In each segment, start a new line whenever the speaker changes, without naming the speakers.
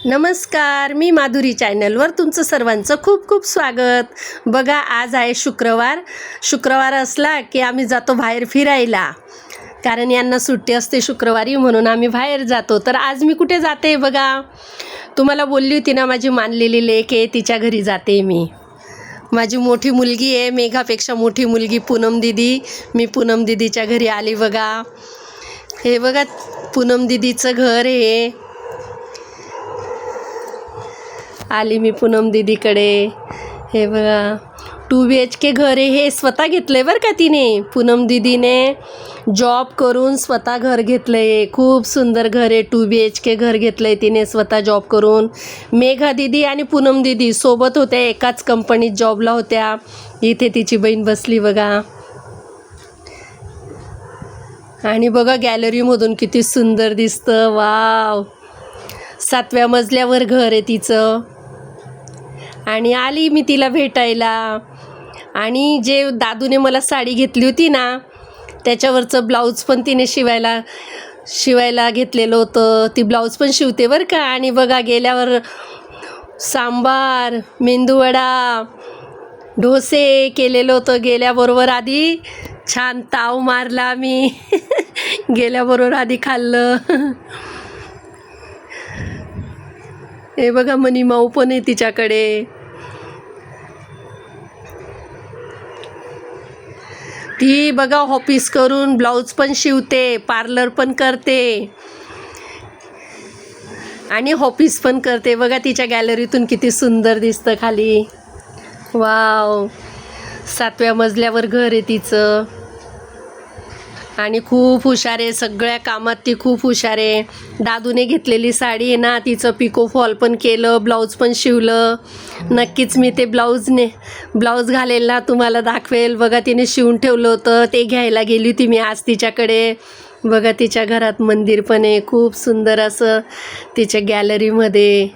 नमस्कार, मी माधुरी चॅनलवर तुमचं सर्वांचं खूप खूप स्वागत. बघा, आज आहे शुक्रवार असला की आम्ही जातो बाहेर फिरायला, कारण यांना सुट्टी असते शुक्रवारी, म्हणून आम्ही बाहेर जातो. तर आज मी कुठे जाते बघा, तुम्हाला बोलली होती ना माझी मानलेली लेक आहे, तिच्या घरी जाते मी. माझी मोठी मुलगी आहे, मेघापेक्षा मोठी मुलगी पूनम दिदी. मी पूनम दिदीच्या घरी आली बघा. हे बघा पूनम दिदीचं घर आहे. आली मी पूनम दीदीकडे. हे बघा 2 BHK घर आहे. हे स्वतः घेतलं आहे बरं का तिने. पूनम दीदीने जॉब करून स्वतः घर घेतलं आहे. खूप सुंदर घर आहे. 2 BHK घर घेतलं आहे तिने स्वतः जॉब करून. मेघा दीदी आणि पूनम दीदी सोबत होत्या, एकाच कंपनीत जॉबला होत्या. इथे तिची बहीण बसली बघा. आणि बघा गॅलरीमधून किती सुंदर दिसतं. वाव, 7व्या मजल्यावर घर आहे तिचं. आणि आली मी तिला भेटायला. आणि जे दादूने मला साडी घेतली होती ना, त्याच्यावरचं ब्लाऊज पण तिने शिवायला घेतलेलं होतं. ती ब्लाऊज पण शिवते बरं का. आणि बघा गेल्यावर सांबार, मेंदूवडा, डोसे केलेलं होतं. गेल्याबरोबर आधी छान ताव मारला मी. गेल्याबरोबर आधी खाल्लं. हे बघा मनी माऊ पण आहे तिच्याकडे. ती बघा ऑफिस करून ब्लाऊज पण शिवते, पार्लर पण करते आणि ऑफिस पण करते. बघा तिच्या गॅलरीतून किती सुंदर दिसतं खाली. वाव, 7व्या मजल्यावर घर आहे तिचं. आणि खूप हुशार आहे, सगळ्या कामात ती खूप हुशार आहे. दादूने घेतलेली साडी आहे ना, तिचं पिको फॉल पण केलं, ब्लाऊज पण शिवलं. नक्कीच मी ते ब्लाऊज घालेल ना तुम्हाला दाखवेल. बघा तिने शिवून ठेवलं होतं, ते घ्यायला गेली होती मी आज तिच्याकडे. बघा तिच्या घरात मंदिर पण आहे, खूप सुंदर असं तिच्या गॅलरीमध्ये.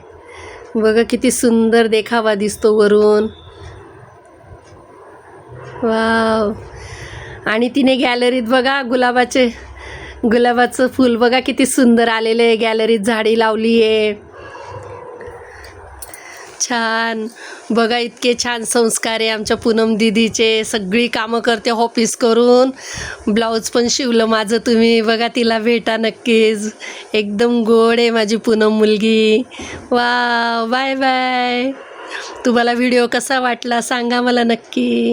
बघा किती सुंदर देखावा दिसतो वरून. वाव. आणि तिने गॅलरीत बघा गुलाबाचं फूल बघा किती सुंदर आलेलं आहे. गॅलरीत झाडी लावली आहे. छान. बघा इतके छान संस्कार आहे आमच्या पूनम दीदीचे. सगळी कामं करते ऑफिस करून. ब्लाऊज पण शिवलं माझं. तुम्ही बघा तिला भेटा नक्कीच. एकदम गोड आहे माझी पूनम मुलगी. वा, बाय बाय. तुम्हाला व्हिडिओ कसा वाटला सांगा मला नक्की.